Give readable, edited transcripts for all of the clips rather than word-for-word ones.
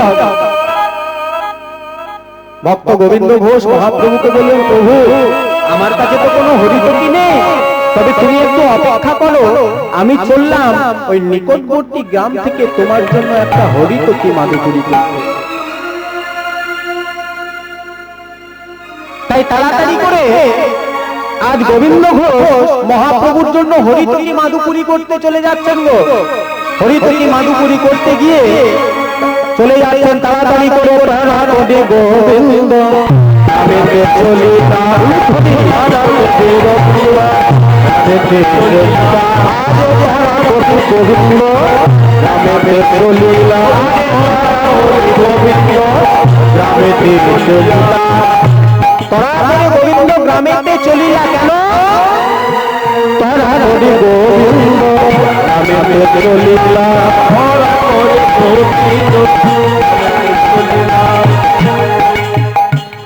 হবে। ভক্ত গোবিন্দ ঘোষ মহাপ্রভুকে বললেন, প্রভু আমার কাছে তো কোনো হরিতকি নেই, তবে তুমি একটু অপেক্ষা করো, আমি চললাম ওই নিকটবর্তী গ্রাম থেকে তোমার জন্য একটা হরিতকি মাদুকুরি করতে। তাই তাড়াতাড়ি করে আজ গোবিন্দ ঘোষ মহাপ্রভুর জন্য হরিতকি মাদুকুরি করতে চলে যাচ্ছেন গো। হরিতকি মাদুকুরি করতে গিয়ে চলে যাচ্ছেন তাড়াতাড়ি করে, গোবিন্দ গোবিন্দ গ্রামেতে চলিলা কেন? তারা গোবিন্দ গ্রামেতে চলিলা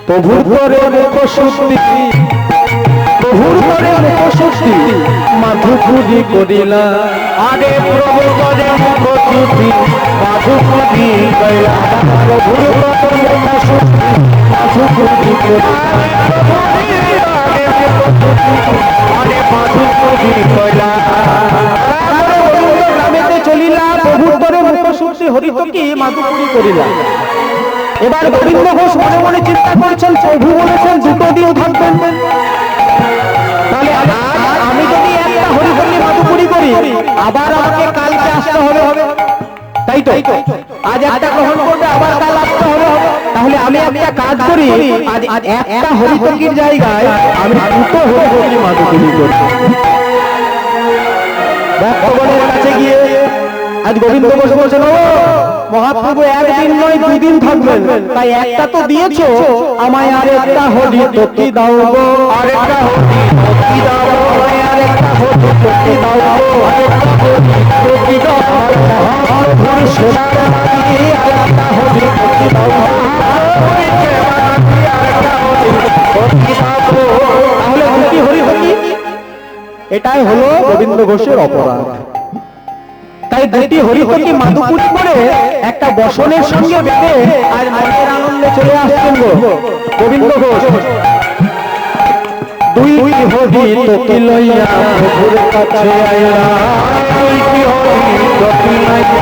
প্রভুর করে মুখশুদ্ধি, প্রভুর করে মুখশুদ্ধি মাধুকুরি করিলা। আরে প্রভু করে মুখশুদ্ধি মাধুকুরি করিলা, প্রভুর করে মুখশুদ্ধি মাধুকুরি করিলা, আরে মাধুকুরি করিলা। গ্রামেতে চলিলা, প্রভুর করে মুখশুদ্ধি হরিতকি মাধুকুরি করিলা। এবার গোবিন্দ ঘোষ মনে মনে চিন্তা করছেন, প্রভু বলেছেন দুটো দিন থাকবেন, তাহলে আমি যদি একটা হরিতকি মাধুকুরি করি আবার আমাকে কালকে আসতে হবে, তাই তো আজ একটা গ্রহণ করবে আবার কাল আসতে হবে, তাহলে আমি একটা কাজ করি, আজ একটা হরিতকির জায়গায় আমি দুটো হরিতকি মাধুকুরি করব। ভক্তগণের কাছে গিয়ে আজ গোবিন্দ ঘোষ বলছেন, ও মহাপ্রভু একদিন নয় দুই দিন থাকবেন, তাই একটা তো দিয়েছো, আমায় আর একটা হরিতকি দাও গো, আরেকটা হরিতকি দাও, আমায় আরেকটা হরিতকি দাও গো, আরেকটা হরিতকি দাও, মহাপ্রভুর সোনার মাটি আরেকটা হরিতকি দাও, আরেকটা হরিতকি দাও। তাহলে দুটি হরিতকি, এটাই হলো গোবিন্দ ঘোষের অপরাধ। তাই দুটি হরিতকি মাধুকুরি করে একটা বসনের সঙ্গে বেঁধে আর মনের আনন্দে চলে আসছেন গো গোবিন্দ ঘোষ। দুই হরিতকি লইয়া প্রভুর কাছে আইলা, দুইটি হরিতকি লইয়া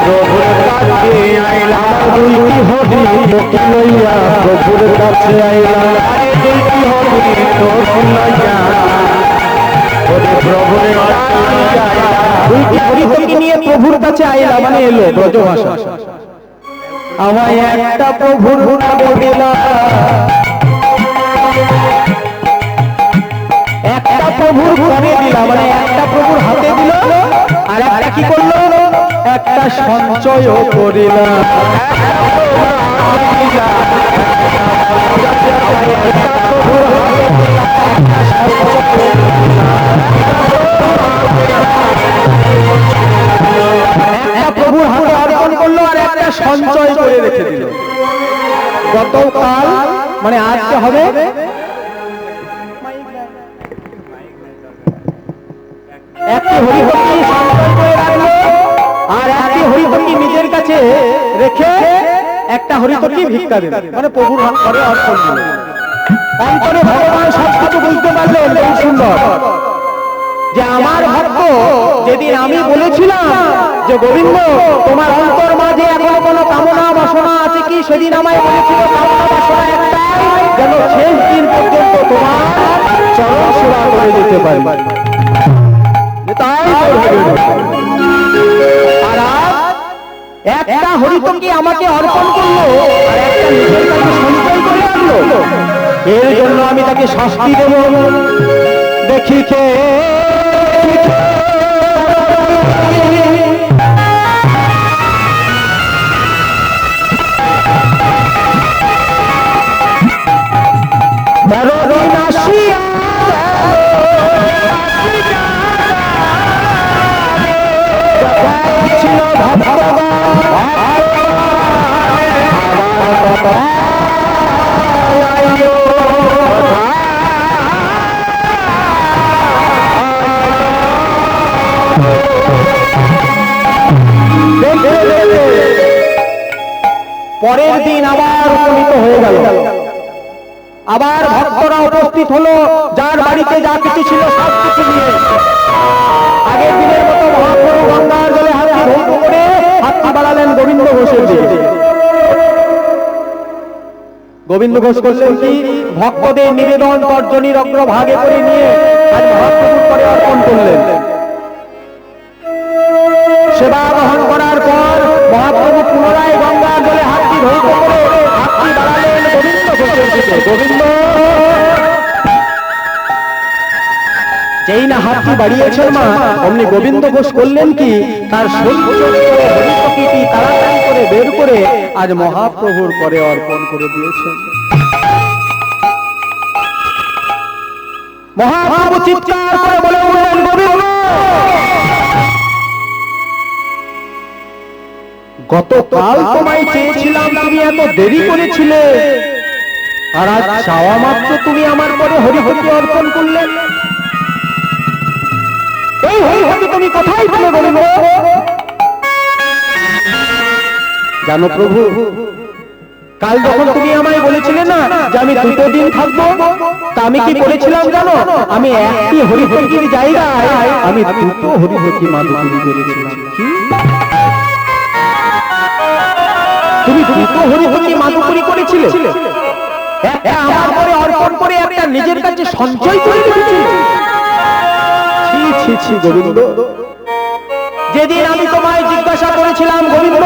প্রভুর কাছে আইলা, দুইটি হরিতকি লইয়া প্রভুর কাছে আইলা, দুইটি হরিতকি লইয়া প্রভুর দুইটি হরিতকি নিয়ে প্রভুর কাছে আইলা, মানে এলো ব্রজভাষা। আমায় একটা প্রভুর নামে দিলা, একটা প্রভুর ঘরে দিলা, মানে একটা প্রভুর হাতে দিল, আর একটা কি করলো, একটা সঞ্চয় করিলা। প্রভুর হাতে অর্পণ করলো আর একটা সঞ্চয় করে রেখে দিল। গতকাল মানে আজকে হবে একটি হরিতকি সঞ্চয় করে রাখলো, আর একটি হরিতকি নিজের কাছে রেখে একটা হরিতকি ভিক্ষা দিল, মানে প্রভুর ঘরে অর্পণ করল। অন্তরে ভগবান সবকিছু বুঝতে পারলেন। এই সুন্দর যে আমার ভক্ত, যেদিন আমি বলেছিলাম যে গোবিন্দ তোমার অন্তর মাঝে এখনো কোনো কামনা বাসনা আছে কি, সেদিন আমায় বলেছিল কামনা বাসনা একটাই, যেন শেষ দিন পর্যন্ত তোমার চরণ সেবা করে যেতে পারি। আর একটা হরিতকি আমাকে অর্পণ করলো আর একটা নিজের কাছে সঞ্চয় করে আনলো, এর জন্য আমি তাকে শাস্তি দেব। দেখিতে পরের দিন আবার উপনীত হয়ে গেল। আবার ভক্তরা উপস্থিত হলো, যার বাড়িতে যা কিছু ছিল সব কিছু নিয়ে। আগের দিনের মতো মহাপ্রভু গঙ্গার জলে হাত ধৌত করে হাতটি বাড়ালেন গোবিন্দ ঘোষের দিকে। গোবিন্দ ঘোষ করলেন কি, ভক্তদের নিবেদন তর্জনীর অগ্রভাগে করে নিয়ে আজ মহাপ্রভুর পরে অর্পণ করলেন। সেবা গ্রহণ করার পর মহাপ্রভু পুনরায় গঙ্গার জলে হাতটি ধৌত করে হাতটি বাড়ালেন গোবিন্দ ঘোষের দিকে। গোবিন্দ যেই না হাতটি বাড়িয়েছেন মা, অমনি গোবিন্দ ঘোষ করলেন কি, তার হরিপকিটি তাড়াতাড়ি করে বের করে আজ মহাপ্রভুর পরে অর্পণ করে দিয়েছেন। মহাপ্রভু চিৎকার করে বলে উঠলেন, গোবিন্দ গতকাল তোমায় চেয়েছিলাম, তুমি এত দেরি করেছিলে, আর আজ চাওয়া মাত্র তুমি আমার পরে হরিভক্তি অর্পণ করলে। এই হরিভক্তি তুমি কোথায় পেলে গোবিন্দ? জানো প্রভু, কাল যখন তুমি আমায় বলেছিলে না যে আমি 2 দিন থাকবো, তা আমি কি বলেছিলাম জানো? আমি একটি হরিভক্তির জায়গায় আমি 2 হরিভক্তি মাধুরী করেছিলাম। কি তুমি 2 হরিভক্তি মাধুরী করেছিলে? একটা আমার পরে অর্পণ করে একটা নিজের কাছে সঞ্চয় করে রেখেছিলে। ছি ছি গোবিন্দ, যেদিন আমি তোমায় জিজ্ঞাসা করেছিলাম, গোবিন্দ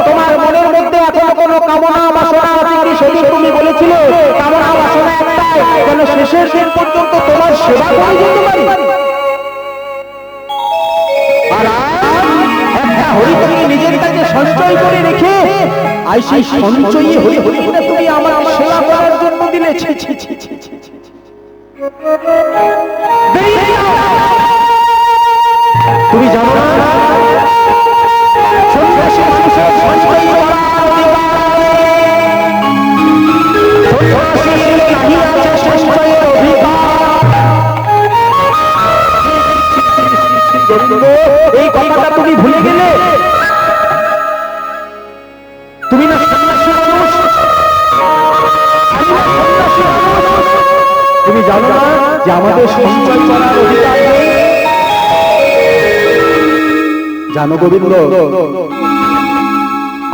তোমার মনের মধ্যে এখনো কোনো কামনা বাসনা আছে কি, সেদিন তুমি বলেছিলে কামনা বাসনা একটাই, যেন শেষের দিন পর্যন্ত তোমার সেবা করে যেতে পারি। আর একটা হরিভক্তি নিজের কাছে সঞ্চয় করে রেখে আই সেই সঞ্চয়ী হরিভক্তিটা তুমি আমার সেবা করার জন্য দিলে। ছি ছি ছি ছি ছি। তুমি জানো না, সন্ন্যাসী মানুষের সঞ্চয় করার এই কথাটা তুমি ভুলে গেলে। তুমি না সন্ন্যাসী মানুষ, তুমি জানো না যে আমাদের সঞ্চয় করার অধিকার নেই। জানো গোবিন্দ,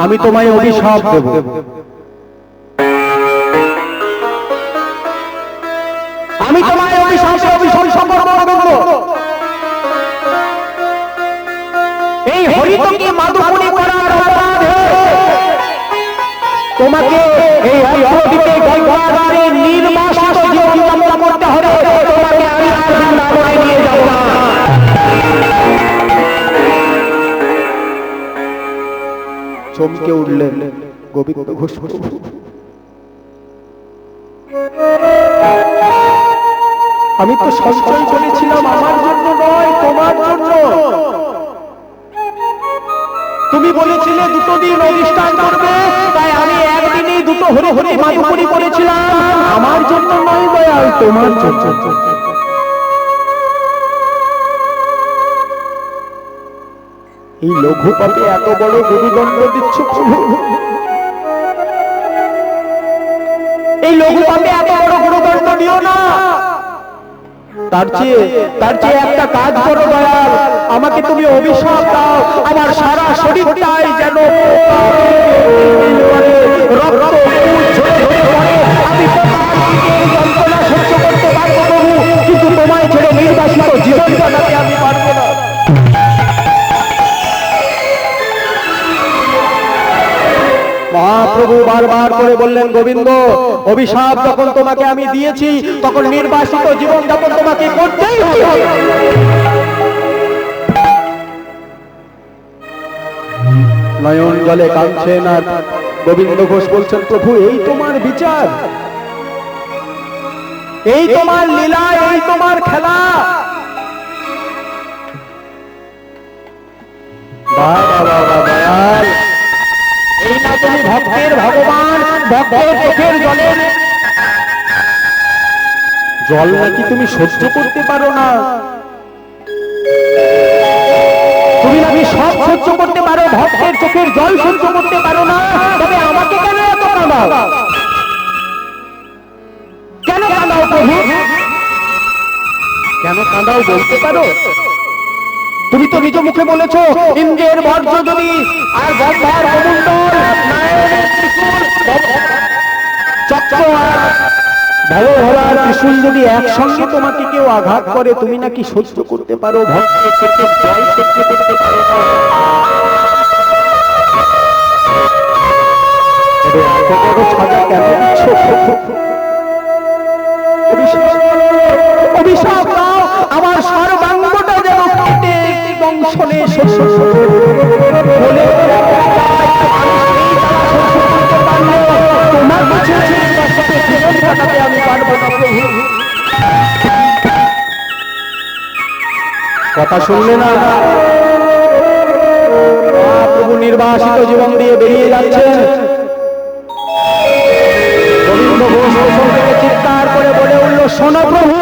আমি তোমায় অভিশাপ দেব। আমি তোমায় অভিশাপ করব গোবিন্দ। এই হরিভক্তি মাধুরী করার অপরাধে তোমাকে এই হরিভক্তিতে গঙ্গাধারে নির্বাসিত জীবন যাপন করতে হবে। তোমাকে আমি আর বৃন্দাবনে নিয়ে যাব না। চমকে উঠলেন গোবিন্দ ঘোষ। আমি তো সঞ্চয় করেছিলাম আমার জন্য নয়, তোমার জন্য। তুমি বলেছিলে 2 দিন অনুষ্ঠান করবে, তাই আমি একদিনই 2 হরিভক্তি মাধুরী করেছিলাম, আমার জন্য নয় দয়াল, তোমার জন্য। এই লঘু পাপে এত বড় গুরুদণ্ড দিচ্ছ প্রভু? এই লঘু পাপে এত বড় গুরুদণ্ড দিও না। তার চেয়ে একটা কাজ করো দয়াল, আমাকে তুমি অভিশাপ দাও, আমার সারা শরীরটাই যেন আমি যন্ত্রণা সহ্য করতে পারবো প্রভু, কিন্তু তোমায় ছেড়ে নির্বাসিত জীবন কাটাতে আমি পারবো না। মহাপ্রভু বারবার করে বললেন, গোবিন্দ অভিশাপ যখন তোমাকে আমি দিয়েছি, তখন নির্বাসিত জীবন যাপন তোমাকে করতেই হবে। নয়ন জলে কাঁদছেন আর গোবিন্দ ঘোষ বলছেন, প্রভু এই তোমার বিচার, এই তোমার লীলা, এই তোমার খেলা। এই না তুমি ভক্তের ভগবান, ভক্তের চোখের জল নাকি তুমি সহ্য করতে পারো না? তুমি নাকি সব সহ্য করতে পারো, ভক্তের চোখের জল সহ্য করতে পারো না, তবে আমাকে কেন কাঁদাও, কেন কাঁদাও প্রভু? কেন কাঁদাও বলতে পারো? তুমি তো নিজ মুখে বলেছো ইন্দ্রের বর্জ্য যদি আর গন্ধার কমণ্ডল নারায়ণের ত্রিশূল চক্র আর ভবভরার ত্রিশূল যদি একসঙ্গে তোমাকে কেউ আঘাত করে তুমি নাকি সহ্য করতে পারো, ভক্তের চোখের জল সহ্য করতে পারো না। এত বড় সাজা কেন দিচ্ছ? অভিশাপ দাও, আমার সর্বাঙ্গটা যেন কেটে বংশনে শস্য বলে তোমার কাছে জীবন কাটাতে আমি পারবো না প্রভু। কথা শুনলে না? প্রভু নির্বাসিত জীবন দিয়ে বেরিয়ে যাচ্ছেন। গোবিন্দ ঘোষ ওপর থেকে চিৎকার করে বলে উঠল, শোনো প্রভু,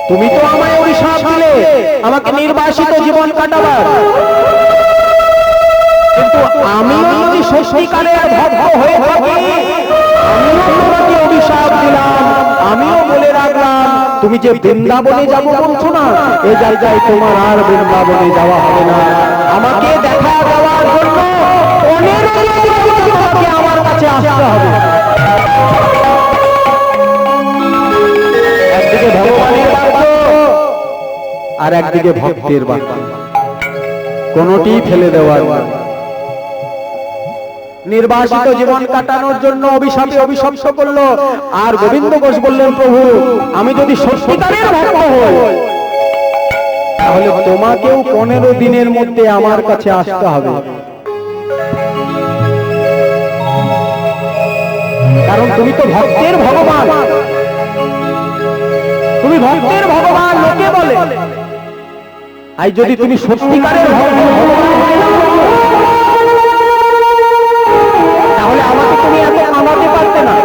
তুমি তো আমায় অভিশাপ দিলে আমাকে নির্বাসিত জীবন কাটাবার, কিন্তু আমিও যদি সত্যিকারের ভক্ত হয়ে থাকি আমিও তোমাকে অভিশাপ দিলাম, আমিও বলে রাখলাম তুমি যে বৃন্দাবনে যাবো বলছো না, এই জায়গায় তোমার আর বৃন্দাবনে যাওয়া হবে না। আমাকে দেখা দেওয়ার জন্য তোমাকে আমার কাছে আসতে হবে। একদিকে ভগবানের বাক্য আর একদিকে ভক্তের বাক্য, কোনটি ফেলে দেওয়ার। নির্বাসিত জীবন কাটানোর জন্য অভিশাপে অভিশপ্ত করলো, আর গোবিন্দ ঘোষ বললেন, প্রভু আমি যদি সত্যিকারের ভক্ত হই তাহলে তোমাকেও 15 দিনের মধ্যে আমার কাছে আসতে হবে, কারণ তুমি তো ভক্তের ভগবান, তুমি ভক্তের ভগবান লোকে বলে। আর যদি তুমি সত্যিকারের ভক্ত তাহলে আমাকে তুমি এত কামাতে পারতে না।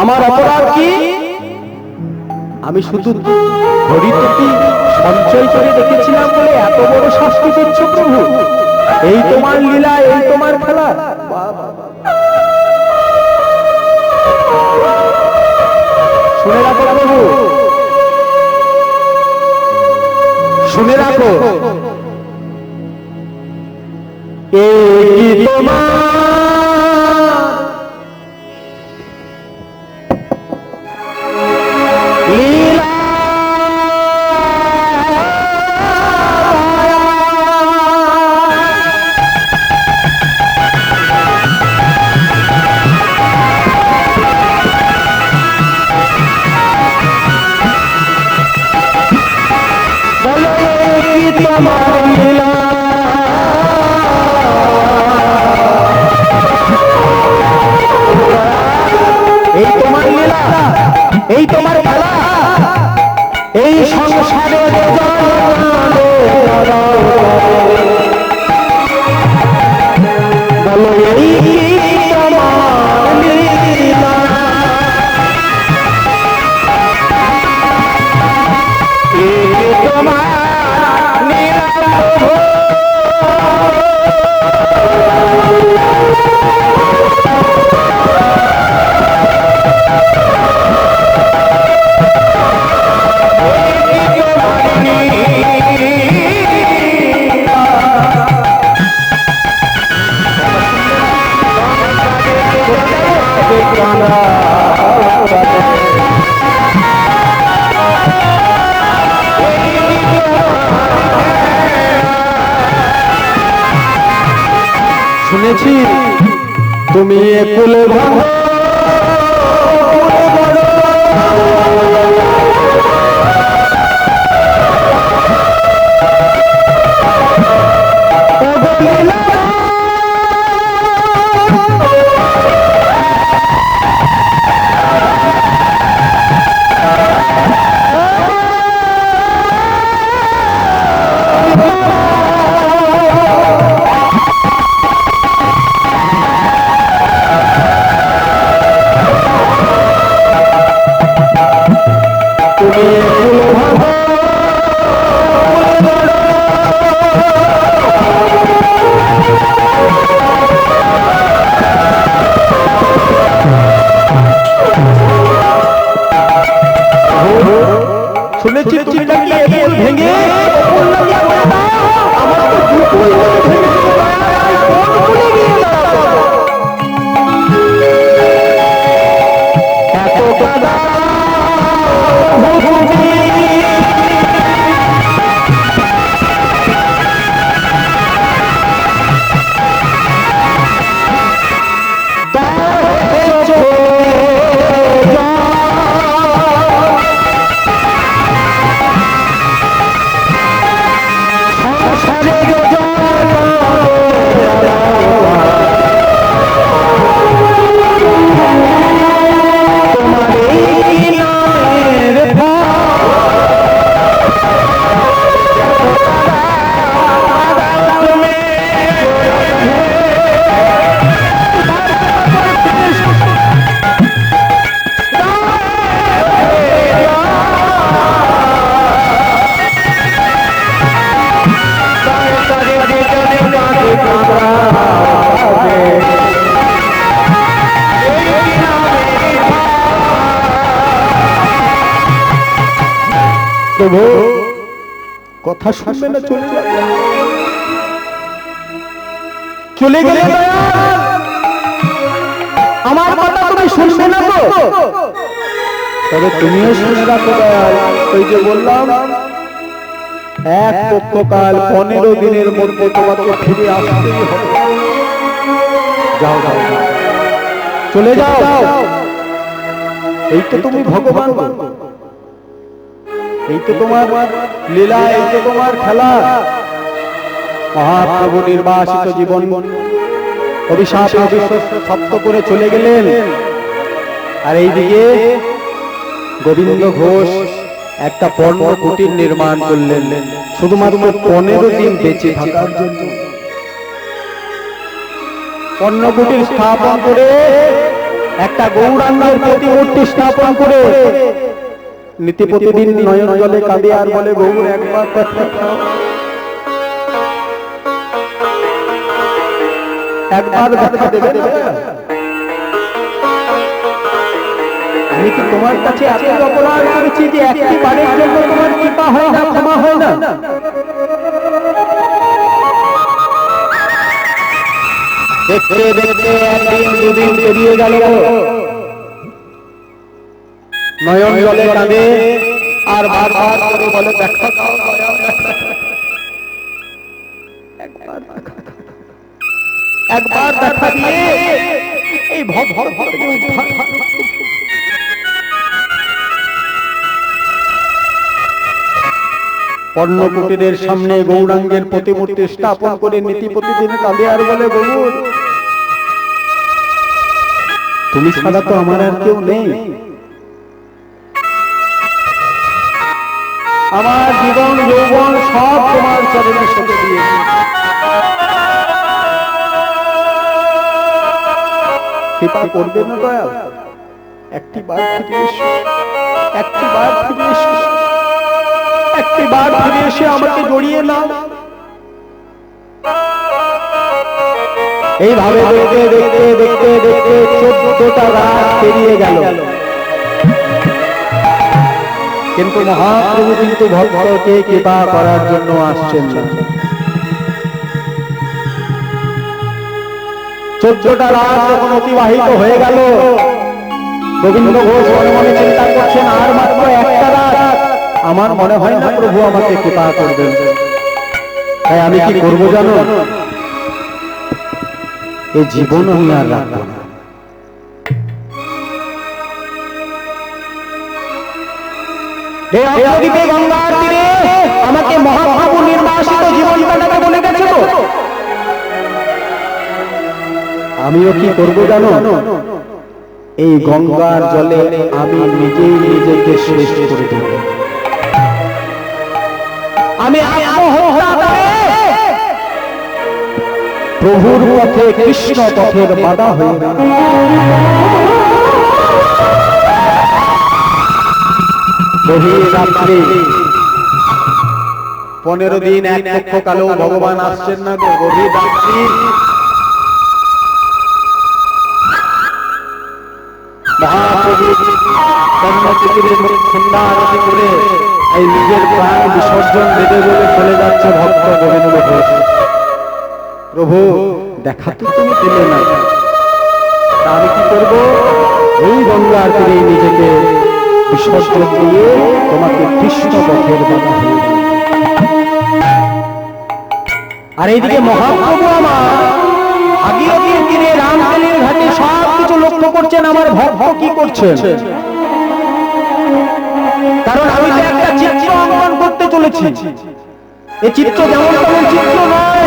আমার অপরাধ কি? আমি শুধু হরিতটি সঞ্চয় করে রেখেছিলাম বলে এত বড় শাস্তি দিচ্ছ প্রভু? এই তোমার লীলা, এই তোমার খেলা। শুনে রাখো প্রভু, শুনে রাখো, এই তোমার এই তোমার খেলা, এই সংসারে বলো এই তোমার লীলা, এই তোমার লীলা শুনেছি তুমি কুলে ভাঙো তুমি কথা শুনবে না, চলে যাবে। চলে গেলে আমার কথা তুমি শুনবে না তো? তবে তুমিও শুনে রাখো দয়াল, ওই যে বললাম এক পক্ষকাল 15 দিনের মধ্যে তোমাকে ফিরে আসতেই হবে। যাও যাও, চলে যাও। এই তো তুমি ভগবান, এই তো তোমার লীলা, এই তো তোমার খেলা। মহাপ্রভু নির্বাসিত জীবন অভিশাপ সপ্ত করে চলে গেলেন। আর এইদিকে গোবিন্দ ঘোষ একটা পর্ণ কুটির নির্মাণ করলেন শুধুমাত্র 15 দিন বেঁচে থাকার জন্য। পর্ণ কুটির স্থাপন করে একটা গৌরাঙ্গের প্রতিমূর্তি স্থাপন করে নীতি প্রতিদিন নয়ন জলে কাঁদে আর বলে, গৌর একবার একবার দেখা দেবে না? আমি কি তোমার কাছে এত অপরাধ করেছি যে একটি বারের জন্য তোমার কৃপা হয় না, ক্ষমা হয় না? দেখতে দেখতে একদিন দুদিন পেরিয়ে গেল, নয়ন জলে কাঁদে আর বারবার করে বলে, দেখা দাও একবার দেখা দিয়ে এই পর্ণ কুটিরের সামনে গৌরাঙ্গের প্রতিমূর্তি স্থাপন করে নীতি প্রতিদিন কাঁদে আর বলে, গৌর তুমি ছাড়া তো আমার আর কেউ নেই। আমার জীবন যৌবন সব তোমার চরণে সঁপে দিয়েছি। কৃপা করবে না দয়া? একটি বার ফিরে এসো, একটি বার ফিরে এসো, একটি বার ফিরে এসে আমাকে জড়িয়ে নাও। এইভাবে দেখতে দেখতে দেখতে দেখতে 14টা রাত পেরিয়ে গেল, কিন্তু মহাপ্রভু কিন্তু ভক্তকে কৃপা করার জন্য আসছেন না। 14টা রাত যখন অতিবাহিত হয়ে গেল, গোবিন্দ ঘোষ মনে মনে চিন্তা করছেন, আর মাত্র একটা রাত, আমার মনে হয় না প্রভু আমাকে কৃপা করবেন। তাই আমি কি করব জানো? এই জীবন আমি আর রাখবো না। গঙ্গার তীরে আমাকে মহাপ্রভু নির্বাসিত জীবন কাটাতে বলে গেছে তো, আমিও কি করব জানো? এই গঙ্গার জলে আমি নিজেই নিজেকে শেষ করে দেব। আমি প্রভুর পথে, কৃষ্ণ পথের বাধা হয়ে গভীর রাত্রি 15 দিন এক পক্ষ কালেও ভগবান আসছেন না গো। গভীর রাত্রি মহাপ্রভু সন্ধ্যা করে এই নিজের প্রাণ বিসর্জন দেবে বলে চলে যাচ্ছে ভক্ত গোবিন্দ ঘোষ। প্রভু দেখা তো তুমি দিলে না, আমি কি করব? এই গঙ্গার তীরে নিজেকে বিসর্জন দিয়ে তোমাকে কৃষ্ণ পথের বাধা হয়ে। আর এইদিকে মহাপ্রভু আমার ভাগীরথীর তীরে রামকালীর ঘাটে সবকিছু লক্ষ্য করছেন আমার ভক্ত কি করছে। কারণ আমি তো একটা চিত্র অঙ্কন করতে চলেছি। এই চিত্র যেমন তেমন চিত্র নয়।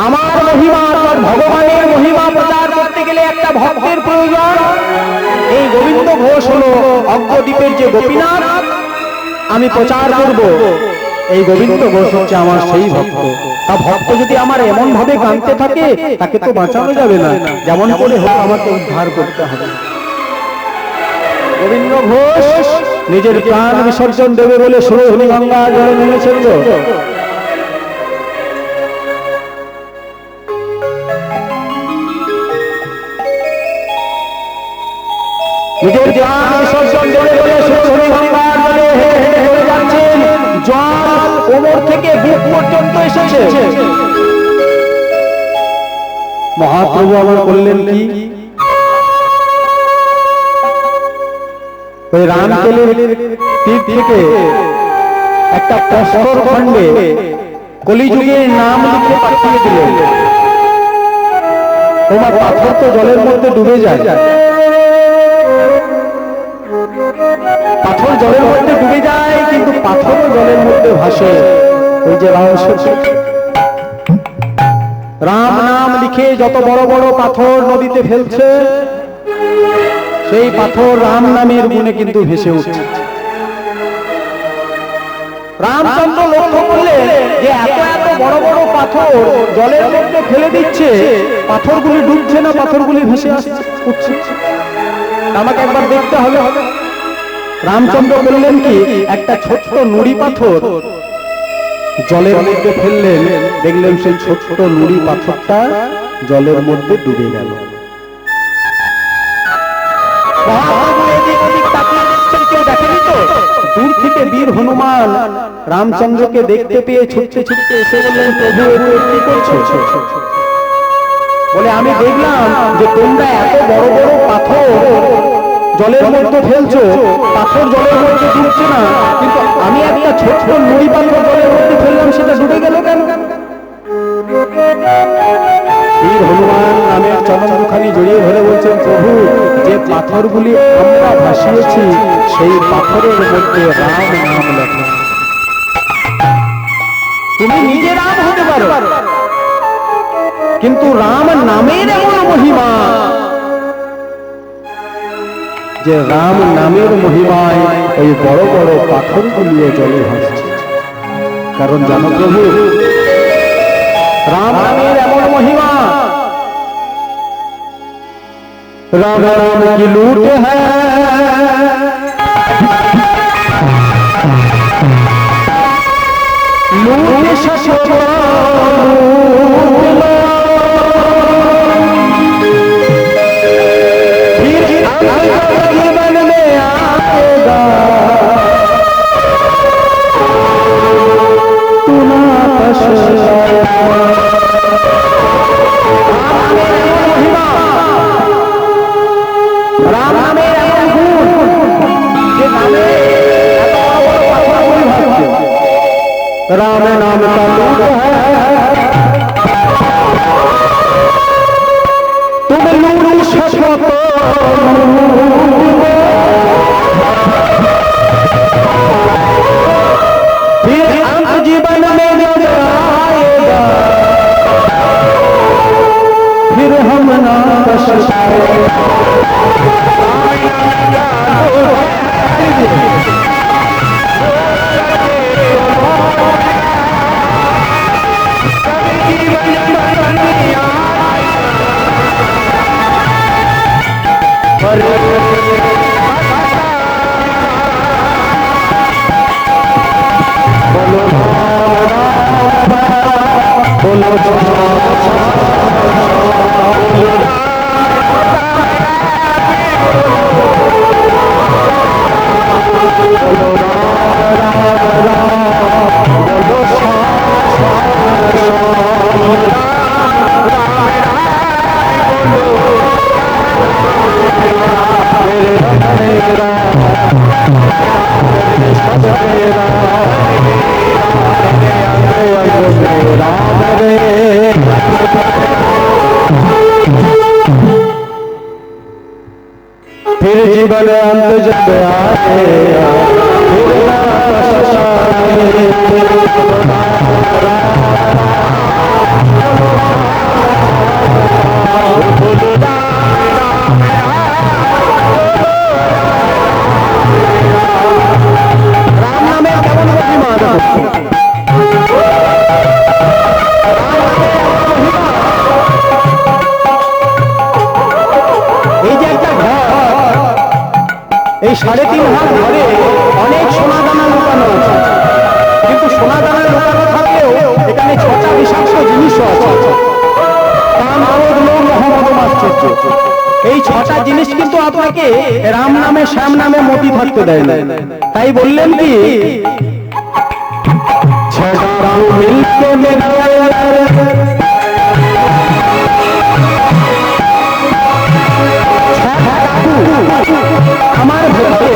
আমার মহিমা, আমার ভগবানের মহিমা প্রচার করতে গেলে একটা ভক্তের প্রয়োজন। এই গোবিন্দ ঘোষ হলো অজ্ঞদ্বীপের যে গোপীনাথ, আমি প্রচার করব। এই গোবিন্দ ঘোষ হচ্ছে আমার সেই ভক্ত। তা ভক্ত যদি আমার এমন ভাবে কাঁদতে থাকে, তাকে তো বাঁচানো যাবে না, যেমন করে হোক আমাকে উদ্ধার করতে হবে। গোবিন্দ ঘোষ নিজের প্রাণ বিসর্জন দেবে বলে সুরধুনী গঙ্গা জলে নেমেছেন। নিজের প্রাণ বিসর্জন দেবে বলে সুরধুনী গঙ্গা জলে হেঁটে যাচ্ছেন। জল কোমর থেকে বুক পর্যন্ত এসেছে। মহাপ্রভু আবার বললেন কি, ওই রামকেলের তীর থেকে একটা প্রস্তর খণ্ডে কলিযুগের নাম লিখে পাঠিয়ে দিলেন। তোমার পাথর তো জলের মধ্যে ডুবে যায়, পাথর জলের মধ্যে ডুবে যায়, কিন্তু পাথরও জলের মধ্যে ভাসে। ওই যে রাম নাম লিখে যত বড় বড় পাথর নদীতে ফেলছে, সেই পাথর রাম নামের গুণে কিন্তু ভেসে উঠছে। রামচন্দ্র লক্ষ্য করলেন যে এত এত বড় বড় পাথর জলের মধ্যে ফেলে দিচ্ছে, পাথরগুলি ডুবছে না, পাথরগুলি ভেসে উঠছে। আমাকে একবার দেখতে হবে। রামচন্দ্র বললেন কি, একটা ছোট্ট নুড়ি পাথর জলের মধ্যে ফেললেন, দেখলেন সেই ছোট্ট নুড়ি পাথরটা জলের মধ্যে ডুবে গেল। দূর থেকে বীর হনুমান রামচন্দ্রকে দেখতে পেয়ে ছুটতে ছুটতে এসে বললেন, প্রভু কি করছো? বলে, আমি দেখলাম যে তোমরা এত বড় বড় পাথর জলের মধ্যে ফেলছো, পাথর জলের মধ্যে ডুবছে না, কিন্তু আমি একটা ছোট্ট নুড়ি পাথর জলের মধ্যে ফেললাম, সেটা ডুবে গেল কেন? বীর হনুমান নামের চরণ দুখানি জড়িয়ে ধরে বলছেন, প্রভু, যে পাথরগুলি আমরা ভাসিয়েছি সেই পাথরের মধ্যে রাম নাম লেখা। তুমি নিজে রাম হতে পারো, কিন্তু রাম নামের এমন মহিমা যে রাম নামের মহিমায় ওই বড় বড় পাথরগুলিও জলে ভাসছে। কারণ জানো প্রভু, রাম নামের এমন মহিমা, রাম রাম কি লूट है, लूट सको जीवन में आएगा, तू ना पछताएगा। राम नामेर एमन गुण जे नामे एत बड़ बड़ पाथरগুলি ভাসছে। राम नाम का लूट है, तुम लूट सको फिर अंत जीवन में नजर आएगा, फिर हम ना पछताएंगे। फिर जीवन अंत जब आएगा, फिर ना राम नामे केमन महिमा, এই যে একটা ঘর, এই 3.5 হাত ঘরে অনেক সোনা দানা লুকানো আছে, কিন্তু সোনা দানা লুকানো থাকলেও এখানে 6টা বিষাক্ত জিনিসও আছে। কাম, ক্রোধ, লোভ, মোহ, মদ, মাৎসর্য। এই 6টা জিনিস কিন্তু আপনাকে রাম নামে শ্যাম নামে মতি থাকতে দেয় না। তাই বললেন কি, মিলকে আমার ভেতরে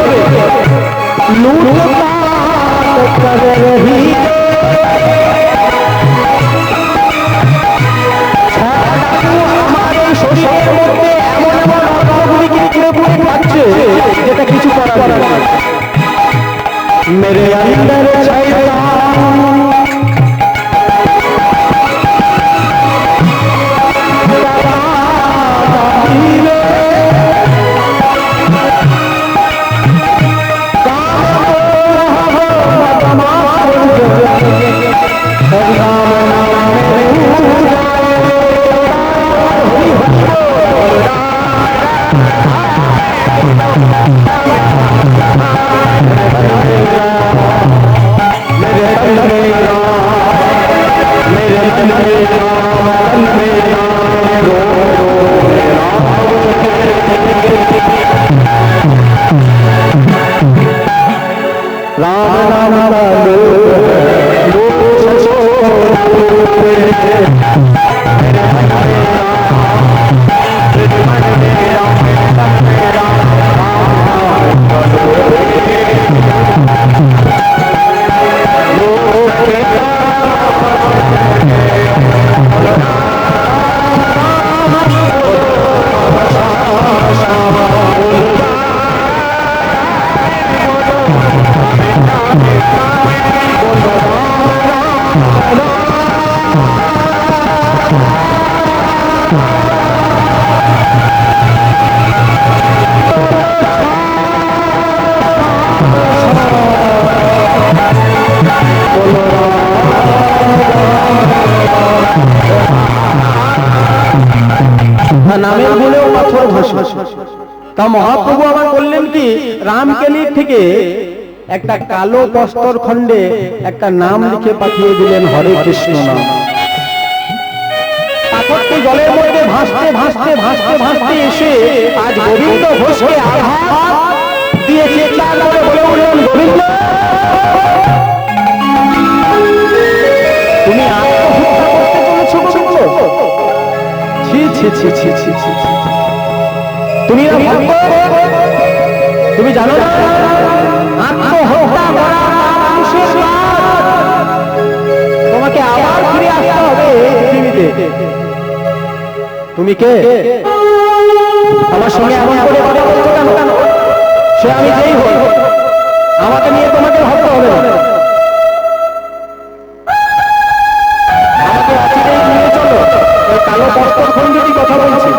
লুটপাট করে রহি আমার এই শরীরের মধ্যে এমন এমন অঙ্গগুলি কিনে পুড়ে পাচ্ছে যেটা কিছু করার নেই মেরে अंदर নামের বলেও পাথর ভাষা তা মহাপ্রভু আমার বললেন কি রামকেলির থেকে একটা কালো বস্ত্র খণ্ডে একটা নাম লিখে পাঠিয়ে দিলেন হরে কৃষ্ণ নাম পাথরটি জলের মধ্যে ভাসতে ভাসতে ভাসতে ভাসতে এসে আজ গোবিন্দ ঘোষকে আঘাত দিয়ে চিৎকার করে বলে উঠলেন গোবিন্দ তুমি আত্মহত্যা করতে চলেছো গোবিন্দ ছি ছি ছি ছি ছি ছি তুমি তুমি জানো না আত্মহত্যা করা মানুষের তোমাকে আবার ফিরে আসতে হবে পৃথিবীতে তুমি কে আমার সঙ্গে এমন করে কথা বলছো কেন সে আমি যেই হই আমাকে নিয়ে তোমাকে ভাবতে হবে আমাকে অচিরেই নিয়ে চলো ওই কালো বস্ত্র খণ্ডটি কথা বলছি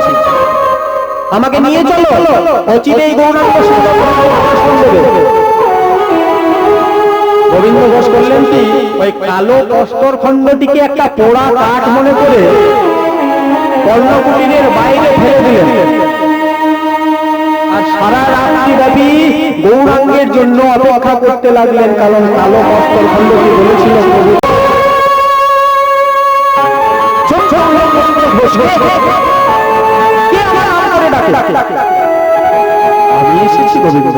আমাকে নিয়ে চলো অচিরেই গৌরাঙ্গ গোবিন্দ ঘোষ করলেন কি ওই কালো বস্ত্র খণ্ডটিকে একটা পোড়া কাঠ মনে করে কর্ণকুটিরের বাইরে ফেলে দিলেন আর সারা রাত্রি ব্যাপী গৌরাঙ্গের জন্য অপেক্ষা করতে লাগলেন কারণ কালো বস্ত্র খণ্ডটি বলেছিল আমি এসেছি গোবিন্দ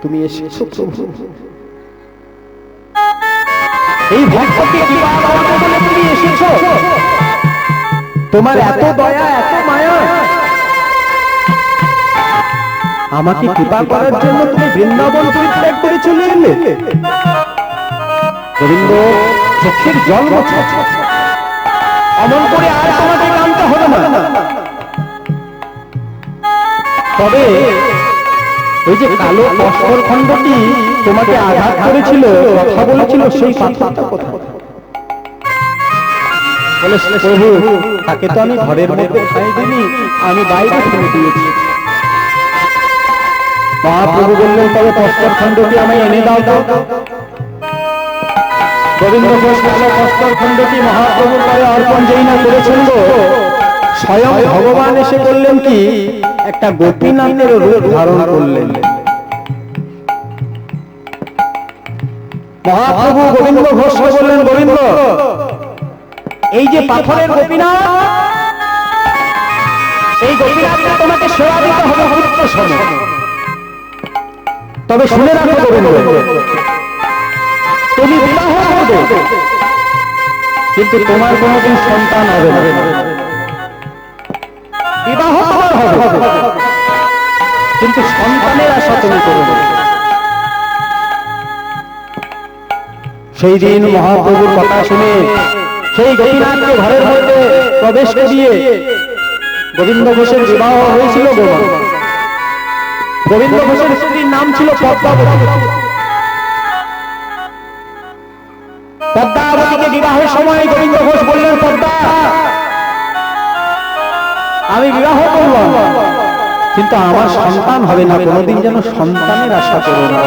তুমি এসেছো প্রভু এই ভক্তকে কৃপা করতে বলে তুমি এসেছো তোমার এত দয়া এত মায়া আমাকে কৃপা করার জন্য তুমি বৃন্দাবন পরিত্যাগ করে চলে এলে গোবিন্দ চোখের জল মোছো অমন করে আর আমাকে কামতে হবে না তবে ওই যে কালো বস্ত্র খণ্ডটি তোমাকে আঘাত করেছিল কথা বলেছিল সেই পাথরটা কোথায় বলে প্রভু তাকে তো আমি ঘরের মধ্যে খাই দিইনি আমি বাইরে ফেলে দিয়েছি মহাপ্রভু বললেন তবে বস্ত্র খণ্ডটি আমায় এনে দাও দাও গোবিন্দ ঘোষ কালো বস্ত্র খণ্ডটি মহাপ্রভুর পায়ে অর্পণ যেই না করেছেন গো স্বয়ং ভগবান এসে বললেন কি একটা গোপীনাথের রূপ ধারণ করলেন মহাপ্রভু গোবিন্দ ঘোষ বললেন গোবিন্দ এই যে পাথরের গোপীনাথ এই গোপীনাথকে তোমাকে সেবা দিতে হবে পুত্র সম তবে শুনে রাখো গোবিন্দ তুমি বিবাহ করবে, কিন্তু তোমার কোনোদিন সন্তান হবে না। বিবাহ তোমার হবে, কিন্তু সন্তানের আশা তুমি করো না। সেই দিন মহাপ্রভুর কথা শুনে সেই গোপীনাথকে ঘরের মধ্যে প্রবেশ করিয়ে গোবিন্দ ঘোষের বিবাহ হয়েছিল। গোবিন্দ ঘোষের স্ত্রীর নাম ছিল পদ্মাবতী। পদ্মাবতীকে বিবাহের সময় গোবিন্দ ঘোষ বললেন, পদ্মা, আমি বিবাহ করলাম, কিন্তু আমার সন্তান হবে না, কোনোদিন যেন সন্তানের আশা করো না।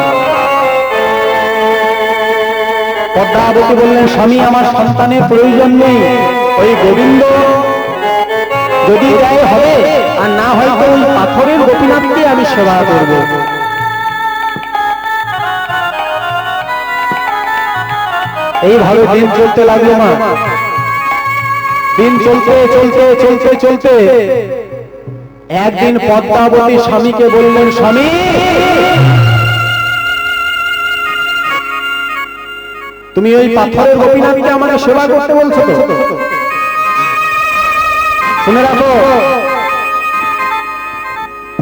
পদ্মাবতী বললেন, স্বামী, আমার সন্তানের প্রয়োজন নেই, ওই গোবিন্দ যদি দেয় হবে, আর না হয়তো ওই পাথরের গোপীনাথকে আমি সেবা করব। এইভাবে দিন চলতে লাগলো। মা, দিন চলতে চলতে চলতে চলতে একদিন পদ্মাবতী স্বামীকে বললেন, স্বামী, তুমি ওই পাথরের গোপীনাথকে আমাকে সেবা করতে বলছো তো? শুনে রাখো,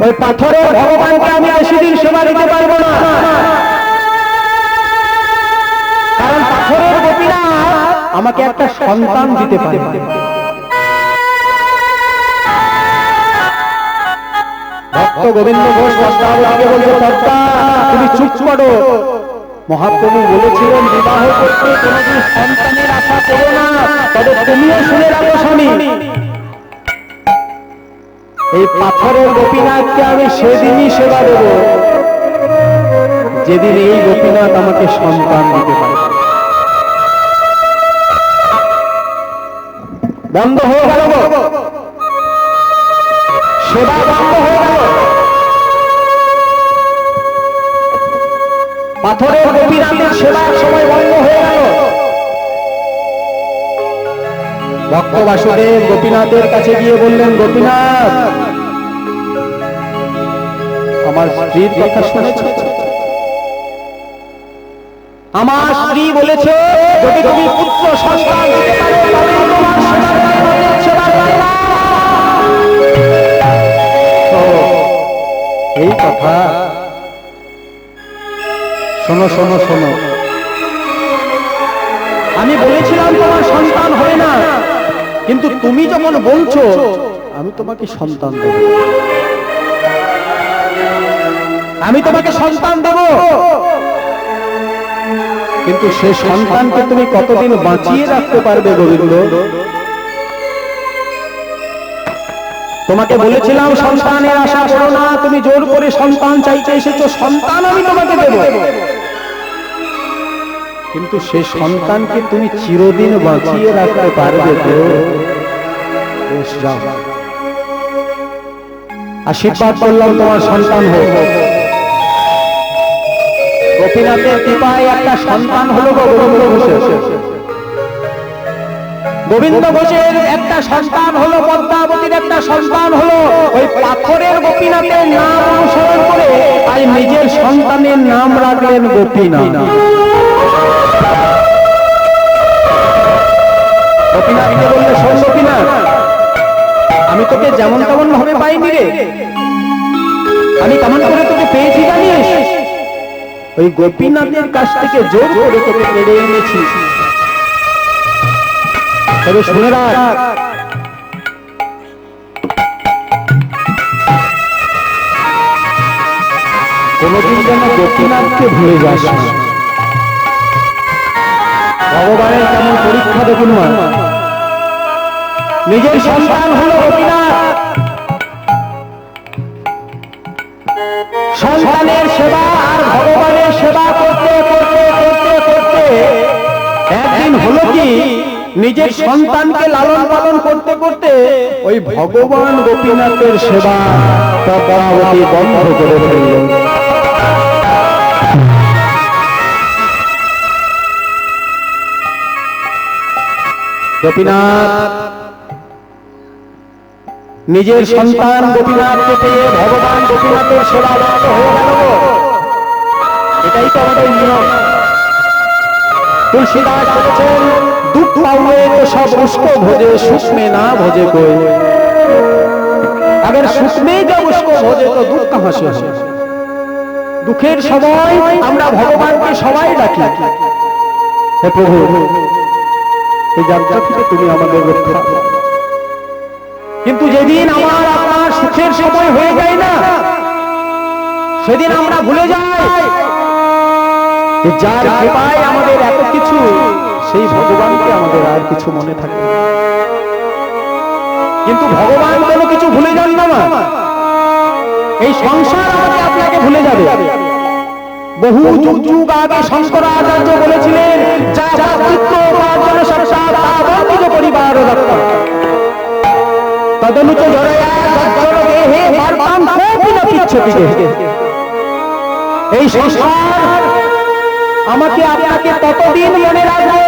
ওই পাথরের ভগবানকে আমি বেশি দিন সেবা দিতে পারবো না, কারণ পাথরের গোপীনাথ আমাকে একটা সন্তান দিতে পারে। ভক্ত গোবিন্দ ঘোষ পদ্মাবতীকে বলছে, পদ্মা, তুমি চুপ করো। মহাপ্রভু বলেছিলেন, বিবাহ করতে কোনোদিন সন্তানের আশা করো না, তবে তুমিও শুনে রাখো স্বামী, এই পাথরের গোপীনাথকে আমি সেদিনই সেবা দেব যেদিন এই গোপীনাথ আমাকে সন্তান দিতে পারে। বন্ধ হয়ে গেল, সেবা বন্ধ হয়ে গেল। পাথরের গোপীনাথের সেবার সময় বন্ধ হয়ে গেল। ভক্ত বাসুদেব গোপীনাথের কাছে গিয়ে বললেন, গোপীনাথ, আমার স্ত্রীর কথা শুনেছ? আমার স্ত্রী বলেছে, যদি তুমি পুত্র সন্তান দিতে পারো তবে তোমার সেবা করব। এই কথা শোনো শোনো শোনো, আমি বলেছিলাম তোমার সন্তান হয় না, কিন্তু তুমি যখন বলছো আমি তোমাকে সন্তান দেব, আমি তোমাকে সন্তান দেব, কিন্তু সে সন্তানকে তুমি কতদিন বাঁচিয়ে রাখতে পারবে গোবিন্দ? তোমাকে বলেছিলাম সন্তানের আশা করো না, তুমি জোর করে সন্তান চাইতে এসেছো, সন্তান আমি তোমাকে দেব, কিন্তু সে সন্তানকে তুমি চিরদিন বাঁচিয়ে রাখতে পারবে তো? আশীর্বাদ করলাম তোমার সন্তান হোক। গোপীনাথের কৃপায় একটা সন্তান হলো গোবিন্দ ঘোষের। গোবিন্দ ঘোষের একটা সন্তান হলো, পদ্মাবতীর একটা সন্তান হলো। ওই পাথরের গোপীনাথের নাম অনুসরণ করে আজ নিজের সন্তানের নাম রাখলেন গোপীনাথ। গোপীনাথকে বললে, শোন গোপীনাথ, আমি তোকে যেমন তেমন ভাবে পাইনি রে, আমি কেমন করে তোকে পেয়েছি জানিস? ওই গোপীনাথের কাছ থেকে জোর করে তোকে কেড়ে এনেছি। তবে শুনে রাখ, কোনদিন যেন গোপীনাথকে ভুলে যাস না। ভগবানের কেমন পরীক্ষা দেখুন না, নিজের সন্তান হলো গোপীনাথ, সন্তানের সেবা আর ভগবানের সেবা করতে করতে করতে করতে একদিন হলো কি, নিজের সন্তানকে লালন পালন করতে করতে ওই ভগবান গোপীনাথের সেবা পদ্মাবতী বন্ধ করে ফেললেন। গোপীনাথ নিজের সন্তান গোপীনাথকে পেয়ে ভগবান গোপীনাথের সেবা বন্ধ হয়ে গেল। এটাই তো আমাদের নিয়ম। तुलसीदास বলেছেন দুঃখ पावे तो सब उसको भोजे सुख में ना भोजे कोई अगर सुख में जब उसको भोजे तो दुख कहां से हो दुखेर समय আমরা ভগবানকে সবাই ডাকি হে প্রভু এই যাত্রা থেকে তুমি আমাদের রক্ষা করো কিন্তু যেদিন আমার আপনার সুখের সময় হয়ে যায় না সেদিন আমরা ভুলে যাই যে যার কৃপায় আমাদের এত কিছু সেই ভগবানকে আমাদের আর কিছু মনে থাকে কিন্তু ভগবান কোনো কিছু ভুলে যান না এই সংসার আমাকে আপনাকে ভুলে যাবে বহু যুগ যুগ আগে শঙ্করাচার্য বলেছিলেন যা চিত্ত উপার্জন সত্তা তা বর্ধিত পরিবার রক্ষা তদনুচ জড়য়া সজ্জল দেহে বার্তাম কোপি ন পিচ্ছতি দেহে এই সংসার আমাকে আপনাকে ততদিন মনে রাখবে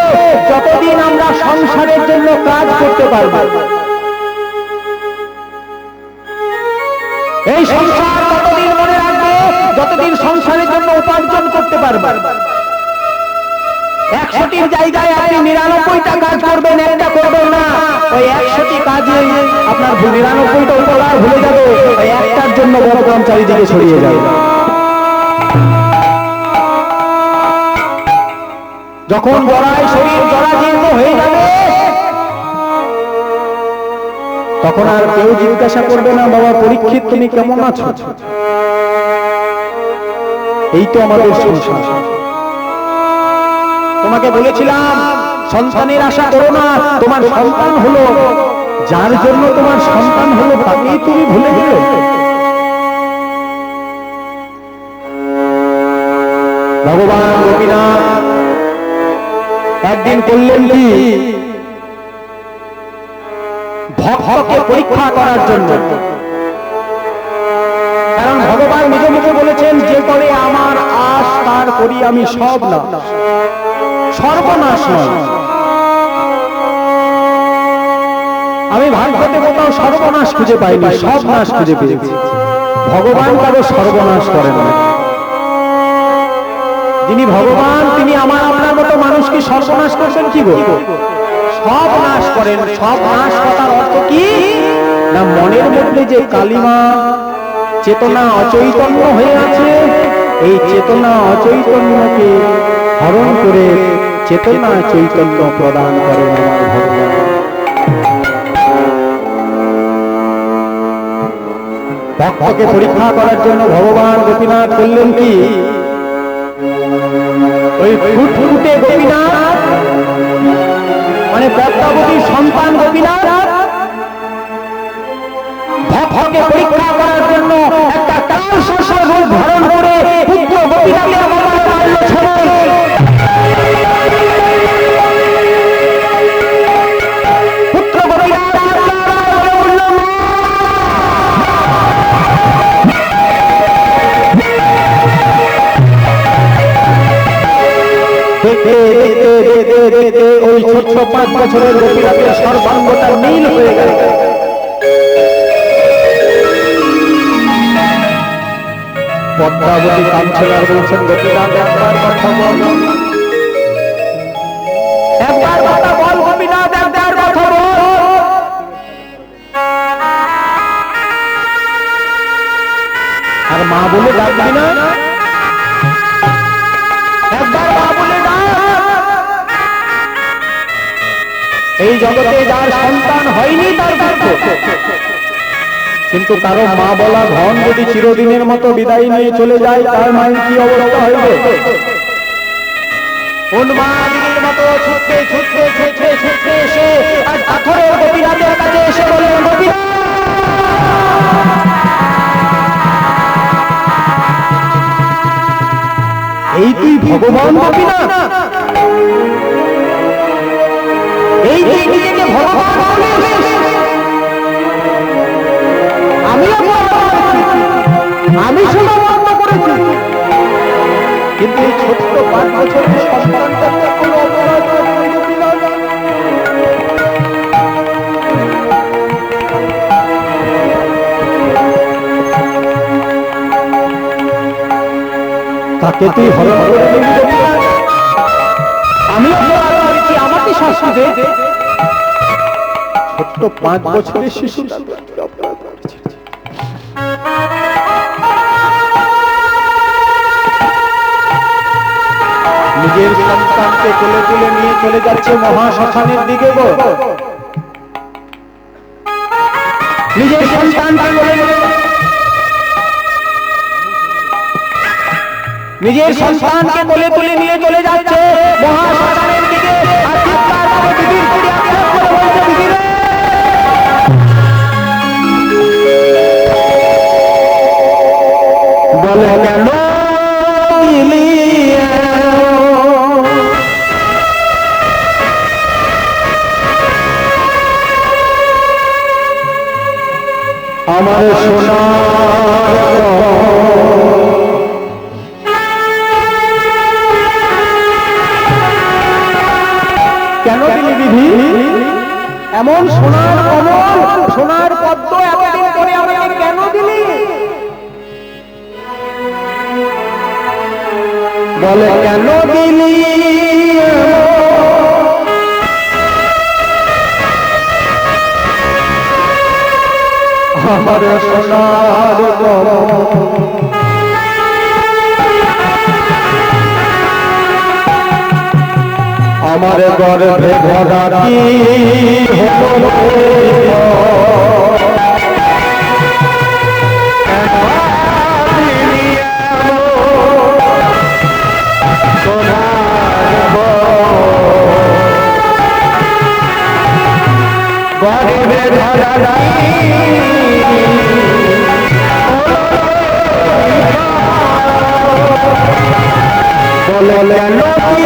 যতদিন আমরা সংসারের জন্য কাজ করতে পারব এই সংসার ততদিন মনে রাখবে যতদিন সংসারের জন্য উপার্জন করতে পারবে 100টির জায়গায় আপনি 99টা কাজ করবেন একটা করবেন না ওই 100টি কাজে আপনার 99টা উপকার ভুলে যাবে ওই একটার জন্য বড় কাম চারিদিকে ছড়িয়ে যাবে যখন জরায় শরীর জরাজীর্ণ হয়ে যাবে তখন আর কেউ জিজ্ঞাসা করবে না বাবা পরীক্ষিত তুমি কেমন আছো এই তো আমাদের সংসার তোমাকে বলেছিলাম সন্তানের আশা করো না তোমার সন্তান হলো যার জন্য তোমার সন্তান হলো তাকেই তুমি ভুলে গেলে ভগবান গোপীনাথ একদিন করলেন কি ভক্তকে পরীক্ষা করার জন্য কারণ ভগবান নিজে নিজে বলেছেন যে করে আমার আশ তার করি আমি সব না সর্বনাশ নয় আমি ভাগবতে কোথাও সর্বনাশ খুঁজে পাইনি সব নাশ খুঁজে পেয়েছি ভগবান কারো সর্বনাশ করেন না যিনি ভগবান তিনি আমার আপনার মতো মানুষকে সর্বনাশ করছেন কি গো সব নাশ করেন সব নাশ করার অর্থ কি না মনের মধ্যে যে কালিমা চেতনা অচৈতন্য হয়ে আছে এই চেতনা অচৈতন্যকে হরণ করে চেতনা চৈতন্য প্রদান করেন আমার ভগবান ভক্তকে পরীক্ষা করার জন্য ভগবান গোপীনাথ করলেন কি ওই ফুটফুটে গোপীনাথ মানে পদ্মাবতীর সন্তান গোপীনাথ ভক্তকে পরীক্ষা করার জন্য একটা কাল শস্যের রূপ ধারণ করে পুত্র গোপীনাথের কপালে মারল ছড়াই পুত্র গোপীনাথ ওই ছোট্ট 5 বছরের গোপীনাথের সর্বাঙ্গটা নীল হয়ে গেল পদ্মাবতী কাঞ্চনার বলছেন গোপীনাথ একবার কথা বল গোপীনাথ একবার কথা বল আর মা বলে ডাকবি না একবার মা বলে ডাক এই জগতে যার সন্তান হয়নি তার দুঃখ কিন্তু কারো মা বলা ধন যদি চিরদিনের মতো বিদায় নিয়ে চলে যায় তার মায়ের কি অবস্থা হইবে কোন মা দিদির মতো ছুটতে ছুটতে ছুটতে ছুটতে এসে আর পাথরের গোপীনাথের কাছে এসে বলে গোপীনাথ এই তুই ভগবান গোপীনাথ এই তুই নিজেকে ভগবান বলিস আমি শুধু কর্ম করেছি কিন্তু এই ছোট্ট 5 বছরের সন্তানটা কোনো অপরাধ করেছিল তাকে তুই হরণ করে দিবি আমি শিশুদের ছোট্ট 5 বছরের শিশুটা নিজের সন্তানকে কোলে তুলে নিয়ে চলে যাচ্ছে মহাশ্মশানের দিকে গো। নিজের সন্তানকে কোলে তুলে নিয়ে চলে যাচ্ছে মহাশ্মশানের দিকে। আর চিৎকার করে দিদির দিদি আঘাত করে বলছে, দিদি রে বলে কেন দিলি আমার সোনা কেন দিলি বিধি এমন সোনার কমল সোনার পদ্ম এতদিন পরে আমাকে কেন দিলি? বলে কেন দিলি আমার সোনার কমল আমার গর্ভে ভরা কি হলো গর্ভে ভরা বলে আমার সোনার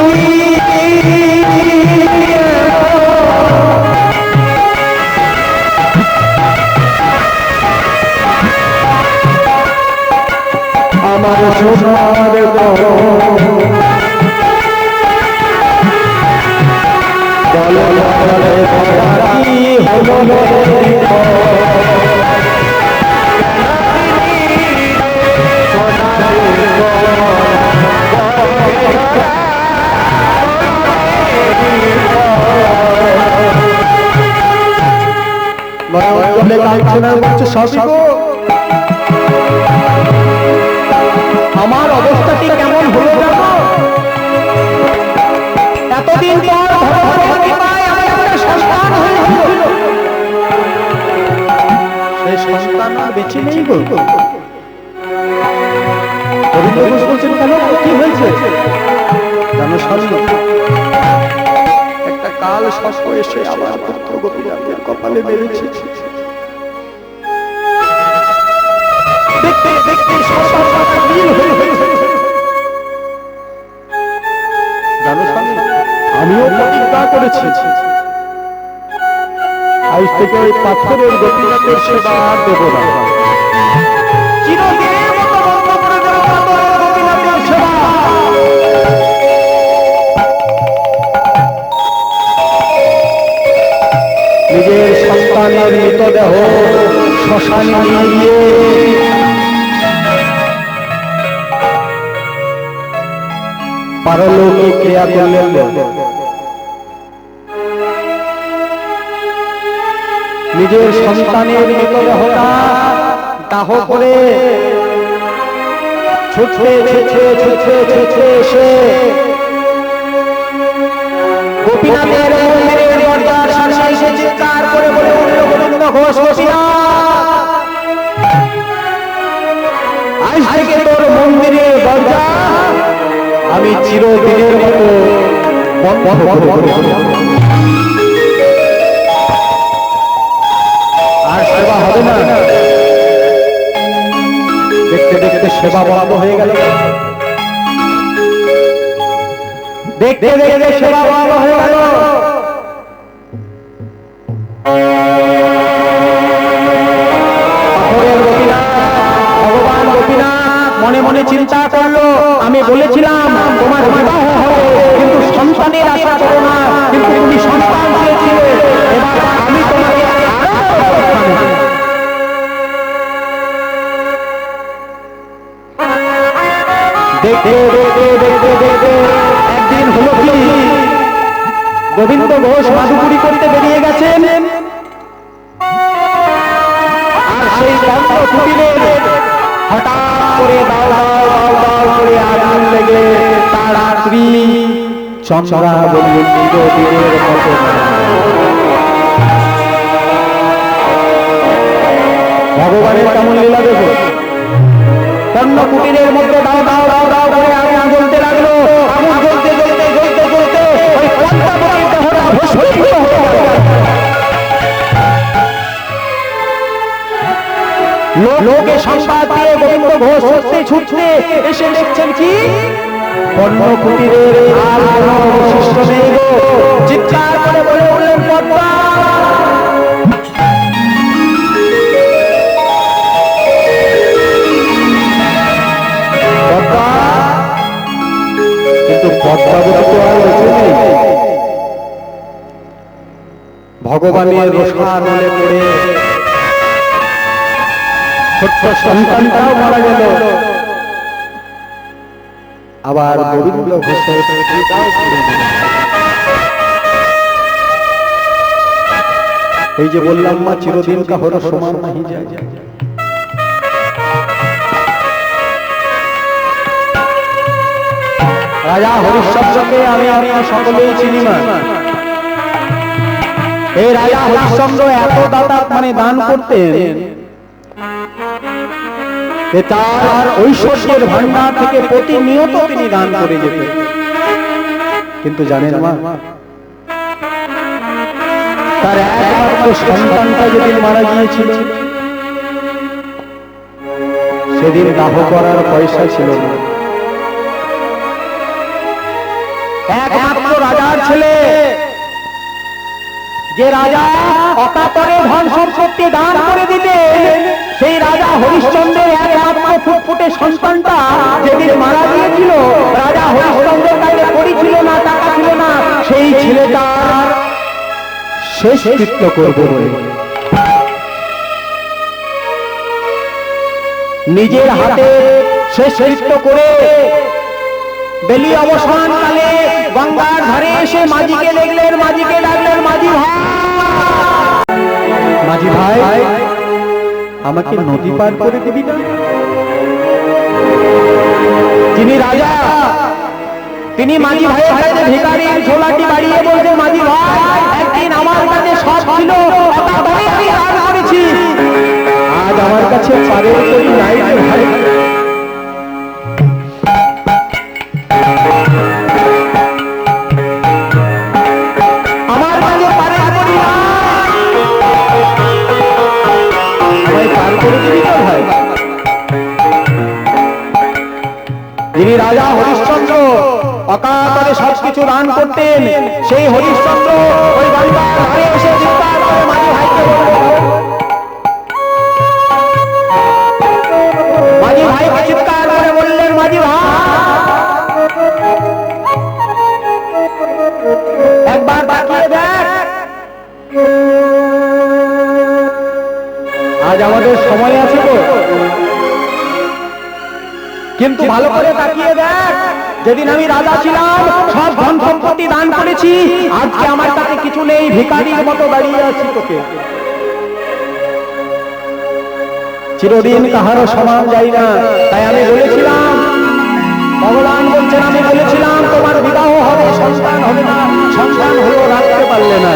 আমার অবস্থাটি কেমন হলো জানো? এতদিন পর ভগবানের কৃপায় আমার একটা সন্তান হয়েছিল, সেই সন্তান আর বেঁচে নেই গো। রবীন্দ্র ঘোষ বলছেন কেন, কি হয়েছে জানো? স্বামী একটা কাল সর্প এসে আবার পুত্র গোপীনাথের কপালে মেরেছে। দেখতে দেখতে জানো স্বামী, আমিও প্রতিজ্ঞা করেছি আজ থেকে ওই পাথরের গোপীনাথের সেবা আর দেব না। চিরদিনের মতো বন্ধ করে দেব পাথরের গোপীনাথের সেবা। নিজের সন্তানের মৃতদেহ শ্মশানে নিয়ে গিয়ে পারলৌকিক ক্রিয়া করলেন। নিজের সন্তানের মৃতদেহটা দাহ করে ছুটে এসে গোপীনাথের মন্দিরের দরজার সামনে এসে চিৎকার করে বলে উঠল, গোবিন্দ ঘোষ, আজ থেকে তোর মন্দিরের দরজা আমি চিরদিনের মতো বন্ধ করে দেব। আর সেবা হবে না। দেখতে দেখতে সেবা বন্ধ হয়ে গেল। দেখতে দেখতে সেবা বন্ধ হয়ে গেল। ভগবান গোপীনাথ মনে মনে চিন্তা করলো, আমি বলেছিলাম তোমার বিবাহ হবে, কিন্তু সন্তানের আশা করো না, কিন্তু তুমি সন্তান দিয়েছিলে, এবার আমি তোমাকে দেখতে দেখতে দেখতে দেখতে একদিন হলো কি, গোবিন্দ ঘোষ মাধুপুরি করতে বেরিয়ে গেছেন, আর সেই বন্ধ কুটিরে হঠাৎ করে দাও দাও দাও দাও করে আগুন লেগে তার স্ত্রী চন্দ্রা দিনের মতো ভগবানের কেমন লীলা দেখো। পণ্য কুটিরের মধ্যে দাও দাও দাও দাও করে আগুন জ্বলতে লাগলো। আগুন জ্বলতে জ্বলতে জ্বলতে জ্বলতে ওই পদ্মাবতীর দেহটা ভস্মীভূত হয়ে গেল। লোকে সংবাদ দিয়ে গোবিন্দ ঘোষ ছুটতে ছুটতে এসে দেখছেন কি পণ্য কুটিরের আর কোনো অবশিষ্ট নেই গো। চিৎকার করে বলে উঠলেন পদ্মা, কিন্তু পদ্মাবতী তো আর বেঁচে নেই। ভগবানের রোষার বলে পড়ে ছোট্ট সন্তানটাও মারা গেল। আবার গোবিন্দ ঘোষের স্ত্রীটাও ফিরে গেল। ওই যে বললাম মা চিরদিন কাহর সমান নাহি যায়। রাজা হরিশ্চন্দ্রকে আমি সকলেই চিনি না। এই রাজা হরিশ্চন্দ্র এত দাতা মানে দান করতেন, তার ঐশ্বর্যের ভান্ডার থেকে প্রতিনিয়ত তিনি দান করে যেতেন। কিন্তু জানেন মা, তার একমাত্র সন্তানটা যেদিন মারা গিয়েছিল সেদিন দাহ করার পয়সা ছিল না। একমাত্র রাজার ছেলে, যে রাজা অকাতরে ধন সম্পত্তি দান করে দিতেন, সেই রাজা হরিশ্চন্দ্রের একমাত্র ফুটফুটে সন্তানটা যেদিন মারা গিয়েছিল, রাজা হরিশ্চন্দ্রের কাছে কড়ি ছিল না, টাকা ছিল না, সেই ছেলেটার শেষ কৃত্য করবে বলে নিজের হাতে শেষ কৃত্য করে বেলি অবসান কালে গঙ্গার ধারে এসে মাঝিকে দেখলেন, মাঝিকে ডাকলেন, মাঝি ভাই, মাঝি ভাই আমাকে নদী পার করে দিবি না? যিনি রাজা তিনি মাঝি ভাইয়ের কাছে ভিখারির ঝোলাটি বাড়িয়ে বলছেন, মাঝি ভাই একদিন আমার কাছে সব ছিল, আমি দান করেছি, আজ আমার কাছে পারের করি নাই রে ভাই। যিনি রাজা হরিশ্চন্দ্র অকাতরে সবকিছু দান করতেন, সেই হরিশ্চন্দ্র ওই গঙ্গার ধারে এসে চিৎকার করে মাঝি ভাইকে চিৎকার করে বললেন, মাঝি ভাই একবার তাকিয়ে দেখ, আজ আমাদের সময় আছে তো, কিন্তু ভালো করে তাকিয়ে দেখ, যেদিন আমি রাজা ছিলাম সব ধন সম্পত্তি দান করেছি, আজকে আমার কাছে কিছু নেই, ভিখারির মতো দাঁড়িয়ে আছি তোকে। চিরদিন কাহারও সমান যাই না, তাই আমি বলেছিলাম, ভগবান বলছেন আমি বলেছিলাম তোমার বিবাহ হবে, সন্তান হবে না, সন্তান হলেও রাখতে পারলে না।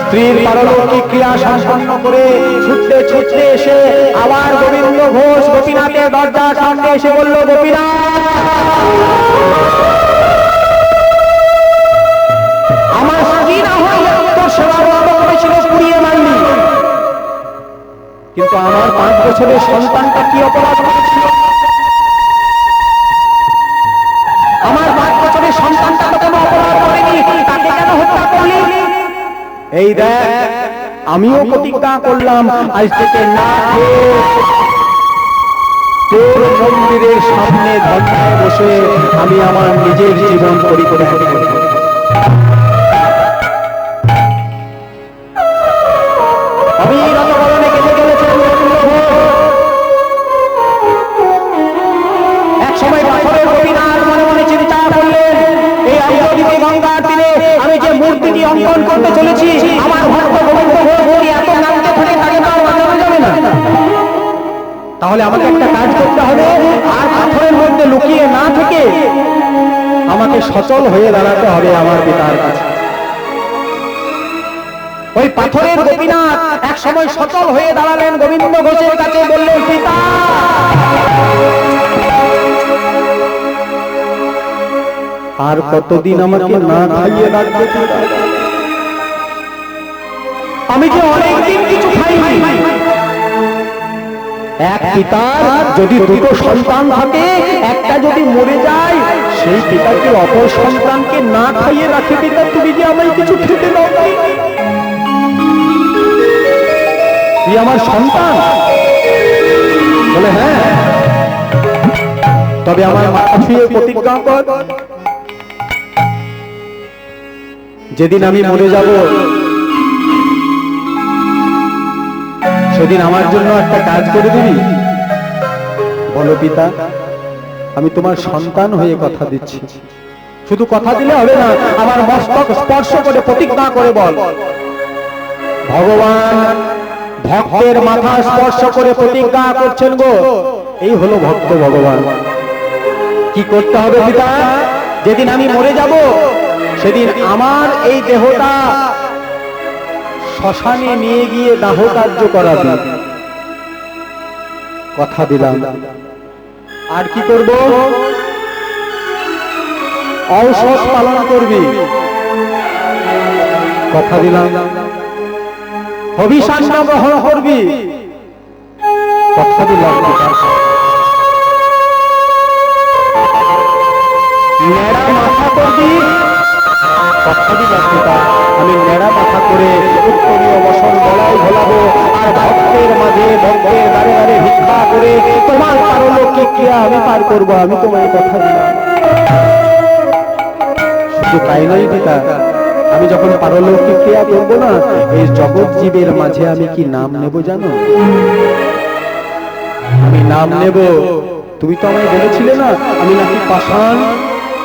স্ত্রীর পারলৌকিক ক্রিয়া সম্পন্ন করে ছুটতে ছুটতে এসে আবার গোবিন্দ ঘোষ গোপীনাথের দরজার সামনে এসে বলল, গোপীনাথ আমার স্ত্রী না হয়ে তোর সেবা বন্ধ করেছিল, পুড়িয়ে মারলি, কিন্তু আমার 5 বছরের সন্তানটা কি অপরাধ করেছিল? আমার 5 বছরের সন্তানটা তো কোনো অপরাধ করেনি, তাকে কেন হত্যা করলি? এই দেখ আমিও প্রতিজ্ঞা করলাম, আজ থেকে না তোর মন্দিরের সামনে ধর্নায় বসে আমি আমার নিজের জীবন পরিত্যাগ করব। অবিরত গগনে কেঁদে চলেছেন। এক সময় পাথরের অমৃতদ্বীপে গঙ্গার তীরে আমি যে মূর্তিটি অঙ্কন করতে চলেছি, আমার ভক্ত গোবিন্দ ঘোষ যদি এত নামতে থাকে তাকে তো আর বাঁচানো যাবে না। তাহলে আমাকে একটা কাজ করতে হবে, আর পাথরের মধ্যে লুকিয়ে না থেকে আমাকে সচল হয়ে দাঁড়াতে হবে আমার পিতার কাছে। ওই পাথরের গোপীনাথ এক সময় সচল হয়ে দাঁড়ালেন গোবিন্দ ঘোষের কাছে, বললেন, পিতা আর কতদিন আমাকে না খাইয়ে রাখবে? আমি যে অনেকদিন কিছু খাইনি। এক পিতার যদি দুটো সন্তান থাকে, একটা যদি মরে যায়, সেই পিতাকে অপর সন্তানকে না খাইয়ে রাখে। পিতা, তুমি যে আমায় কিছু খেতে দাও, তুই আমার সন্তান? বলে, হ্যাঁ। তবে আমার মাথা ছুঁয়ে প্রতিজ্ঞা কর, যেদিন আমি মরে যাব সেদিন আমার জন্য একটা কাজ করে দিবি। বলো পিতা, আমি তোমার সন্তান হয়ে কথা দিচ্ছি। শুধু কথা দিলে হবে না, আমার মস্তক স্পর্শ করে প্রতিজ্ঞা করে বল। ভগবান ভক্তের মাথা স্পর্শ করে প্রতিজ্ঞা করছেন গো, এই হলো ভক্ত ভগবান। কি করতে হবে পিতা? যেদিন আমি মরে যাব সেদিন আমার এই দেহটা শ্মশানে নিয়ে গিয়ে দাহ কার্য করাবি। কথা দিলাম। আর কি করব? ঔষধ পালন করবি। কথা দিলাম। অভিশান্ন গ্রহণ করবি। কথা দিলাম। নেড়া মাথা করবি। কথা দিলাম পিতা, আমি নেড়া মাথা করে উত্তরীয় বসন গলায় ভোলাবো, আর ভক্তের মাঝে ভক্তের দাঁড়ে দাঁড়ে ভিক্ষা করে তোমার পারলৌকিক ক্রিয়া আমি পার করবো। আমি তোমায় কথা দিলাম। শুধু তাই নয় পিতা, আমি যখন পারলৌকিক ক্রিয়া করবো না, এই জগৎ জীবের মাঝে আমি কি নাম নেব জানো? আমি নাম নেব, তুমি তো আমায় বলেছিলে না আমি নাকি পাষাণ,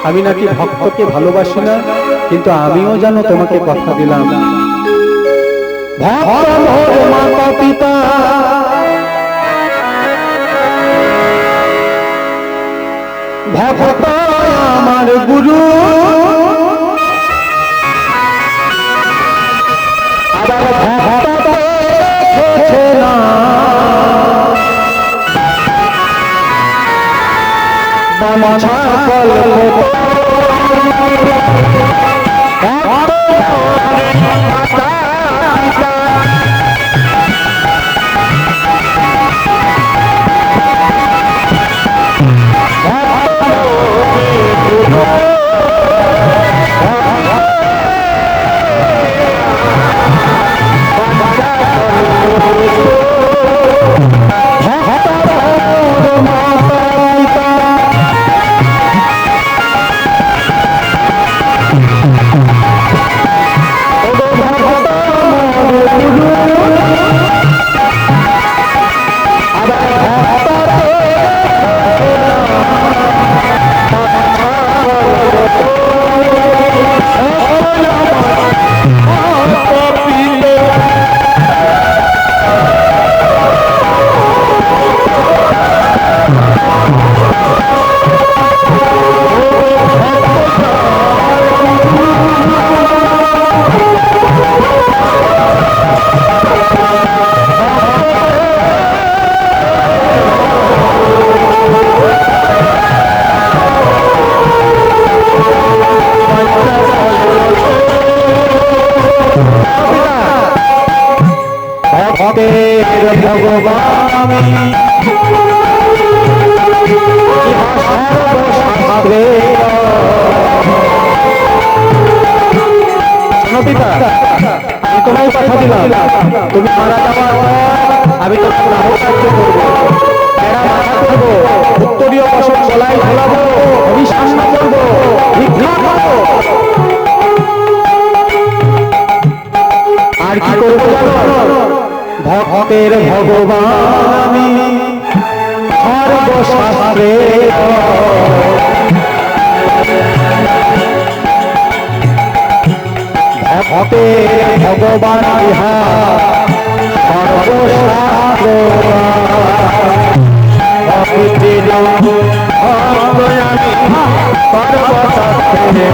আমি নাকি ভক্তকে ভালোবাসি না, কিন্তু আমিও জানো তোমাকে কথা দিলাম, মাতা পিতা ভক্ত আমার গুরু, তোমায় কথা দিলাম, তুমি মারা যাওয়ার পর আমি তোমার দাহ কার্য করবো, উত্তরীয় বসন গলায় ভোলাবো, অভিশান্ন করবো, ভিক্ষা করবো। আর কি করবো জানো? ভক্তের ভগবান আমি সর্বশাস্ত্রে অতএব ভগবান ইহা সর্বশাস্ত্র অকৃত্রিম অজ্ঞানী সর্বশাস্ত্রে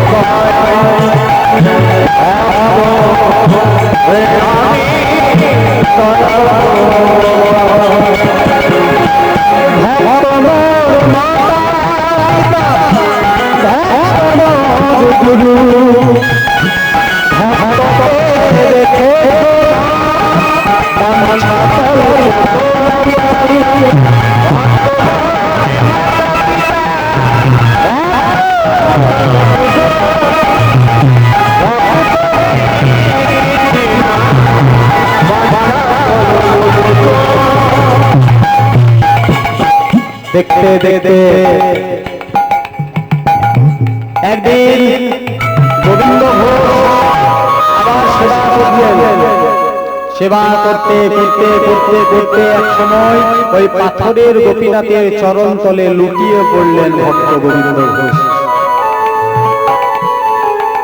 দেখতে দেখতে একদিন গোবিন্দ ঘোষ আবার সেবা করলেন। সেবা করতে করতে করতে করতে এক সময় ওই পাথরের গোপীনাথের চরণ তলে লুটিয়ে পড়লেন ভক্ত গোবিন্দ ঘোষ।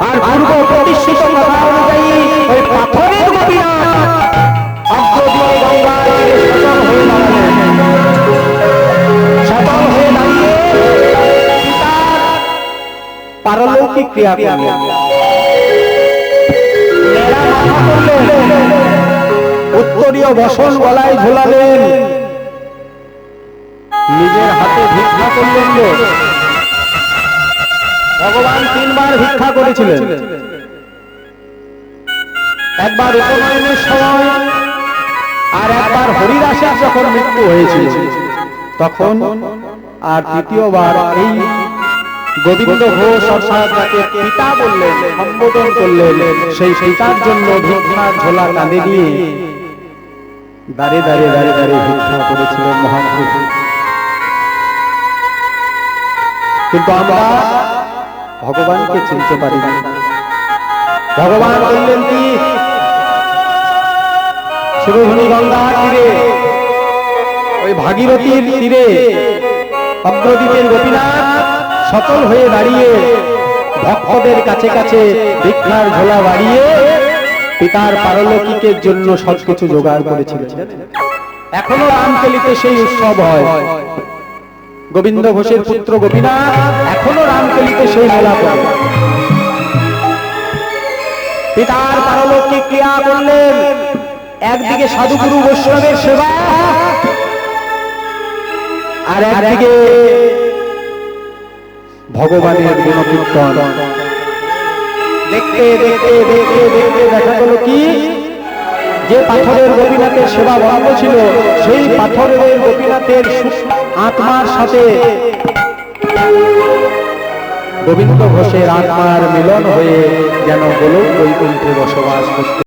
আর পূর্ব প্রতিষ্ঠিত কথা অনুযায়ী ওই পাথরের গোপীনাথ অগ্রদীয় গঙ্গায় সচল হয়ে দাঁড়ালেন। সচল হয়ে দাঁড়িয়ে পারলৌকিক ক্রিয়া করলেন। উত্তরীয় বসন গলায় ঝোলালেন, নিজের হাতে ভিক্ষা করলেন। ভগবান তিনবার ভিক্ষা করেছিলেন। একবার উপনয়নের সময়, আর একবার হরিদাসের যখন মৃত্যু হয়েছিল তখন, আর তৃতীয়বার এই গোবিন্দ ঘোষ অর্থাৎ যাকে পিতা বললেন, সম্বোধন করলেন, সেই পিতার জন্য ভিক্ষার ঝোলা কাঁধে নিয়ে দাঁড়িয়ে দাঁড়িয়ে দাঁড়িয়ে দাঁড়িয়ে ভিক্ষা করেছিলেন মহাপ্রভু। কিন্তু আমরা ভগবানকে চিনতে পারি না। ভগবান বললেন কি, সুরধুনী গঙ্গার তীরে, ওই ভাগীরথীর তীরে অগ্রদীপের গোপীনাথ সচল হয়ে দাঁড়িয়ে ভক্তদের কাছে কাছে ভিক্ষার ঝোলা বাড়িয়ে পিতার পারলৌকিকের জন্য সবকিছু জোগাড় করেছিলেন। এখনো রামকেলিতে সেই উৎসব হয়। গোবিন্দ ঘোষের পুত্র গোপীনাথ এখনো রামকেলিতে সেই মেলা করে। পিতার পারলৌকিক ক্রিয়া করলেন, একদিকে সাধুগুরু বৈষ্ণবের সেবা, আর একদিকে ভগবানের গুণকীর্তন। দেখতে দেখতে দেখতে দেখতে দেখা গেল কি, যে পাথরের গোপীনাথের সেবা বন্ধ ছিল, সেই পাথরের গোপীনাথের আত্মার সাথে গোবিন্দ ঘোষের আত্মার মিলন হয়ে যেন গোলক বৈকুণ্ঠে বসবাস করতে